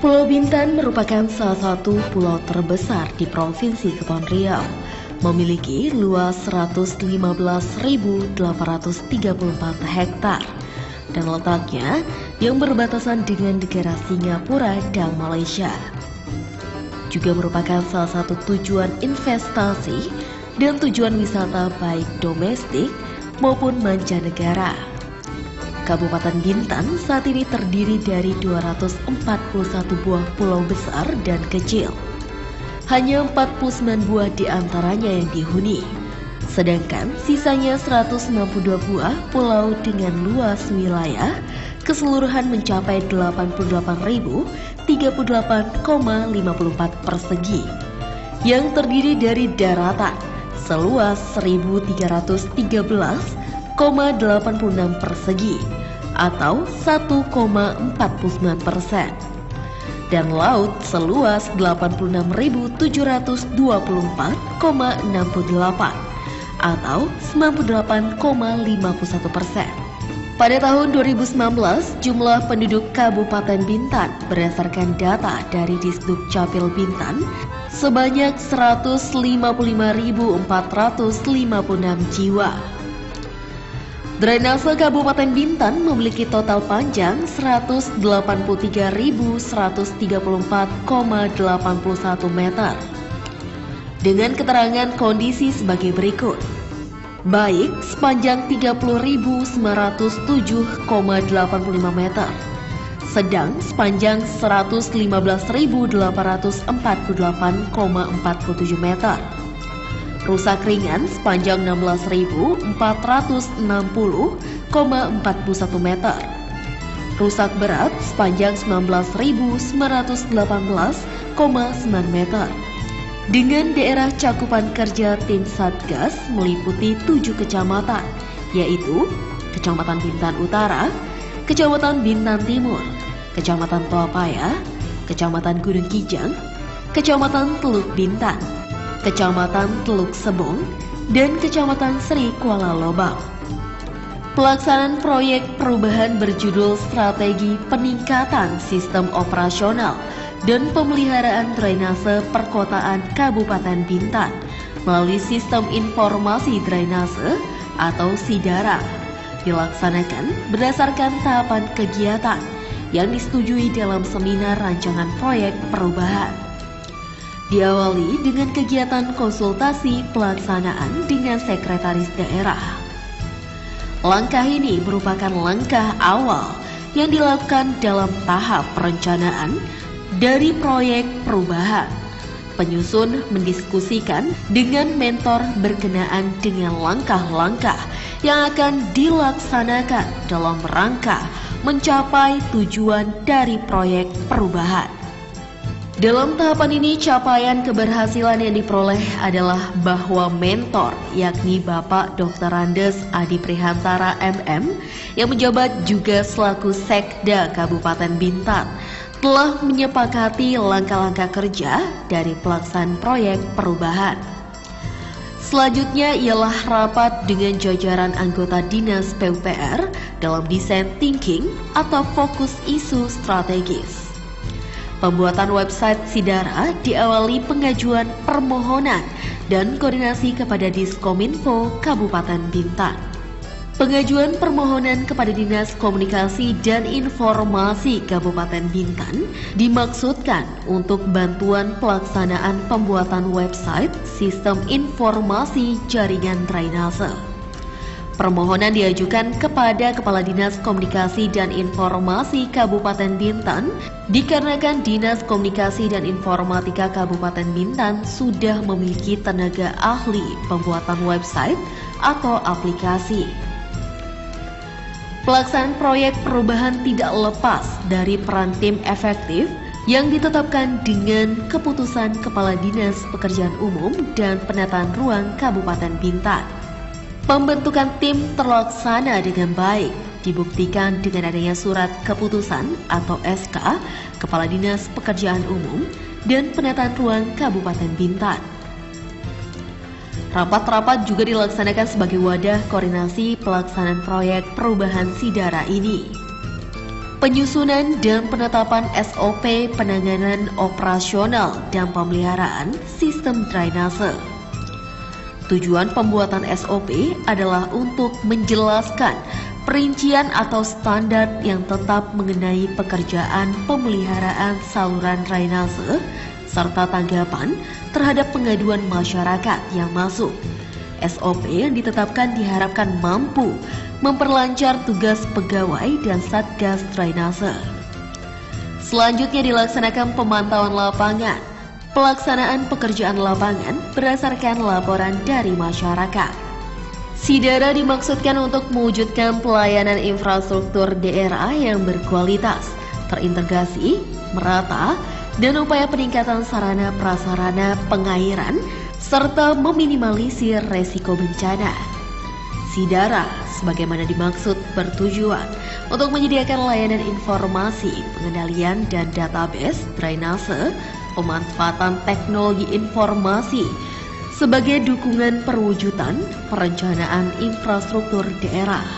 Pulau Bintan merupakan salah satu pulau terbesar di Provinsi Kepulauan Riau, memiliki luas 115.834 hektar dan letaknya yang berbatasan dengan negara Singapura dan Malaysia. Juga merupakan salah satu tujuan investasi dan tujuan wisata baik domestik maupun mancanegara. Kabupaten Bintan saat ini terdiri dari 241 buah pulau besar dan kecil. Hanya 49 buah diantaranya yang dihuni, sedangkan sisanya 162 buah pulau dengan luas wilayah keseluruhan mencapai 88.038,54 persegi, yang terdiri dari daratan seluas 1.313,86 persegi atau 1,49%, dan laut seluas 86.724,68 atau 98,51%. Pada tahun 2019, jumlah penduduk Kabupaten Bintan berdasarkan data dari Disduk Capil Bintan sebanyak 155.456 jiwa. Drainase Kabupaten Bintan memiliki total panjang 183.134,81 meter. Dengan keterangan kondisi sebagai berikut. Baik sepanjang 30.907,85 meter, sedang sepanjang 115.848,47 meter, rusak ringan sepanjang 16.460,41 meter, rusak berat sepanjang 19.918,9 meter. Dengan daerah cakupan kerja tim Satgas meliputi 7 kecamatan, yaitu Kecamatan Bintan Utara, Kecamatan Bintan Timur, Kecamatan Toapaya, Kecamatan Gunung Kijang, Kecamatan Teluk Bintan, Kecamatan Teluk Sebong, dan Kecamatan Sri Kuala Lobang. Pelaksanaan proyek perubahan berjudul Strategi Peningkatan Sistem Operasional dan Pemeliharaan Drainase Perkotaan Kabupaten Bintan melalui Sistem Informasi Drainase atau SIDARA dilaksanakan berdasarkan tahapan kegiatan yang disetujui dalam seminar rancangan proyek perubahan. Diawali dengan kegiatan konsultasi pelaksanaan dengan sekretaris daerah. Langkah ini merupakan langkah awal yang dilakukan dalam tahap perencanaan dari proyek perubahan. Penyusun mendiskusikan dengan mentor berkenaan dengan langkah-langkah yang akan dilaksanakan dalam rangka mencapai tujuan dari proyek perubahan. Dalam tahapan ini, capaian keberhasilan yang diperoleh adalah bahwa mentor, yakni Bapak Dr. Andes Adi Prihantara MM, yang menjabat juga selaku Sekda Kabupaten Bintan, telah menyepakati langkah-langkah kerja dari pelaksanaan proyek perubahan. Selanjutnya ialah rapat dengan jajaran anggota Dinas PUPR dalam desain thinking atau fokus isu strategis. Pembuatan website SIDARA diawali pengajuan permohonan dan koordinasi kepada Diskominfo Kabupaten Bintan. Pengajuan permohonan kepada Dinas Komunikasi dan Informasi Kabupaten Bintan dimaksudkan untuk bantuan pelaksanaan pembuatan website Sistem Informasi Jaringan Drainase. Permohonan diajukan kepada Kepala Dinas Komunikasi dan Informasi Kabupaten Bintan dikarenakan Dinas Komunikasi dan Informatika Kabupaten Bintan sudah memiliki tenaga ahli pembuatan website atau aplikasi. Pelaksanaan proyek perubahan tidak lepas dari peran tim efektif yang ditetapkan dengan keputusan Kepala Dinas Pekerjaan Umum dan Penataan Ruang Kabupaten Bintan. Pembentukan tim terlaksana dengan baik, dibuktikan dengan adanya surat keputusan atau SK Kepala Dinas Pekerjaan Umum dan Penataan Ruang Kabupaten Bintan. Rapat-rapat juga dilaksanakan sebagai wadah koordinasi pelaksanaan proyek perubahan SIDARA ini. penyusunan dan penetapan SOP penanganan operasional dan pemeliharaan sistem drainase. Tujuan pembuatan SOP adalah untuk menjelaskan perincian atau standar yang tetap mengenai pekerjaan pemeliharaan saluran drainase serta tanggapan terhadap pengaduan masyarakat yang masuk. SOP yang ditetapkan diharapkan mampu memperlancar tugas pegawai dan Satgas Drainase. Selanjutnya dilaksanakan pemantauan lapangan, pelaksanaan pekerjaan lapangan berdasarkan laporan dari masyarakat. Sidara dimaksudkan untuk mewujudkan pelayanan infrastruktur daerah yang berkualitas, terintegrasi, merata, dan upaya peningkatan sarana prasarana pengairan serta meminimalisir resiko bencana. Sidara sebagaimana dimaksud bertujuan untuk menyediakan layanan informasi, pengendalian dan database drainase, pemanfaatan teknologi informasi sebagai dukungan perwujudan perencanaan infrastruktur daerah,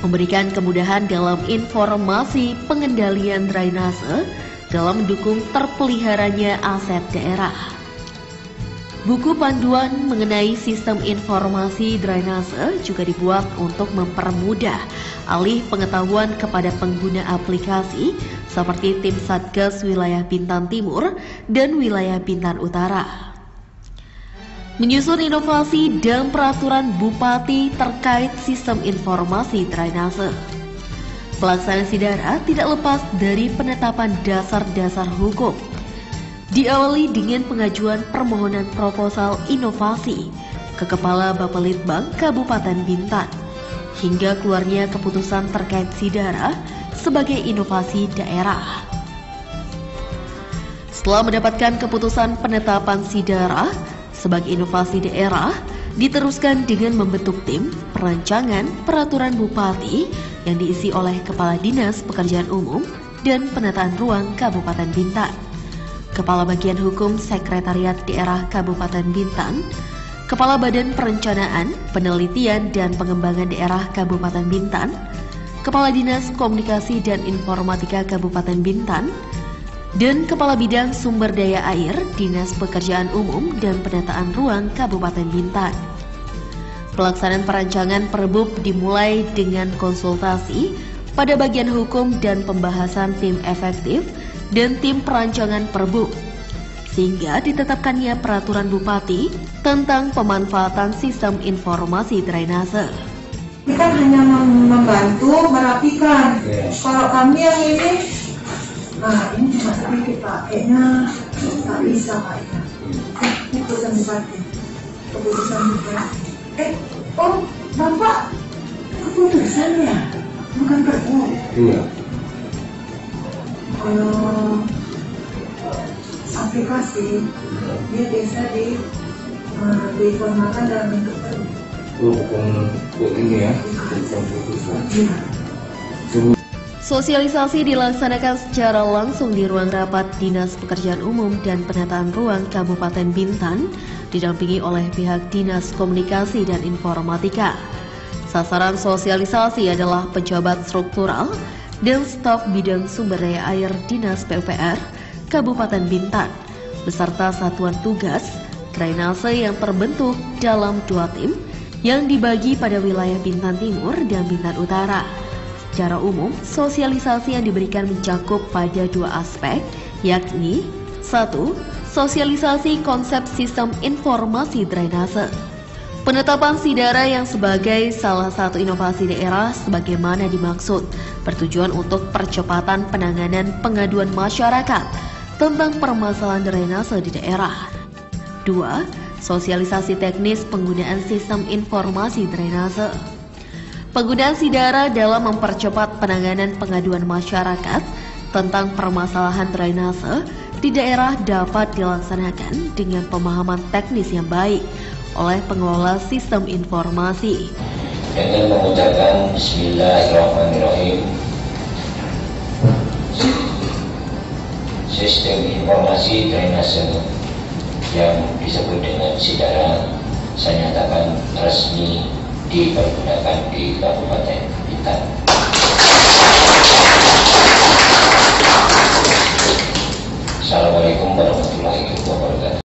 memberikan kemudahan dalam informasi pengendalian drainase dalam mendukung terpeliharanya aset daerah. Buku panduan mengenai sistem informasi drainase juga dibuat untuk mempermudah alih pengetahuan kepada pengguna aplikasi seperti tim Satgas Wilayah Bintan Timur dan Wilayah Bintan Utara. Menyusun inovasi dan peraturan Bupati terkait sistem informasi drainase. Pelaksanaan Sidara tidak lepas dari penetapan dasar-dasar hukum. Diawali dengan pengajuan permohonan proposal inovasi ke Kepala Bapelitbang Kabupaten Bintan, hingga keluarnya keputusan terkait Sidara sebagai inovasi daerah. Setelah mendapatkan keputusan penetapan Sidara sebagai inovasi daerah, diteruskan dengan membentuk tim perancangan peraturan Bupati yang diisi oleh Kepala Dinas Pekerjaan Umum dan Penataan Ruang Kabupaten Bintan, Kepala Bagian Hukum Sekretariat Daerah Kabupaten Bintan, Kepala Badan Perencanaan, Penelitian dan Pengembangan Daerah Kabupaten Bintan, Kepala Dinas Komunikasi dan Informatika Kabupaten Bintan, dan Kepala Bidang Sumber Daya Air Dinas Pekerjaan Umum dan Penataan Ruang Kabupaten Bintan. Pelaksanaan perancangan Perbub dimulai dengan konsultasi pada bagian hukum dan pembahasan tim efektif dan tim perancangan Perbub, sehingga ditetapkannya peraturan Bupati tentang pemanfaatan sistem informasi drainase. Kita hanya membantu merapikan. Kalau kami yang ini, nah ini cuma sedikit Pak, kayaknya tak bisa Pak ya. Keputusan Bupati, keputusan Bupati. Oh Bapak, keputusannya bukan Perbu. Iya. Kalau aplikasi dia biasa diformalkan dalam bentuk Perbu. Bukan ini ya, bukan keputusan. Iya. Sosialisasi dilaksanakan secara langsung di ruang rapat Dinas Pekerjaan Umum dan Penataan Ruang Kabupaten Bintan, didampingi oleh pihak Dinas Komunikasi dan Informatika. Sasaran sosialisasi adalah pejabat struktural dan staf bidang sumber daya air Dinas PUPR Kabupaten Bintan, beserta satuan tugas drainase yang terbentuk dalam 2 tim yang dibagi pada wilayah Bintan Timur dan Bintan Utara. Secara umum, sosialisasi yang diberikan mencakup pada 2 aspek, yakni 1. Sosialisasi konsep sistem informasi drainase. Penetapan Sidara yang sebagai salah satu inovasi daerah sebagaimana dimaksud, bertujuan untuk percepatan penanganan pengaduan masyarakat tentang permasalahan drainase di daerah. 2. Sosialisasi teknis penggunaan sistem informasi drainase. Penggunaan Sidara dalam mempercepat penanganan pengaduan masyarakat tentang permasalahan drainase di daerah dapat dilaksanakan dengan pemahaman teknis yang baik oleh pengelola sistem informasi. Dengan mengucapkan Bismillahirrahmanirrahim, sistem informasi drainase yang disebut dengan Sidara saya nyatakan resmi dipergunakan di Kabupaten Bintan. Assalamualaikum warahmatullahi wabarakatuh.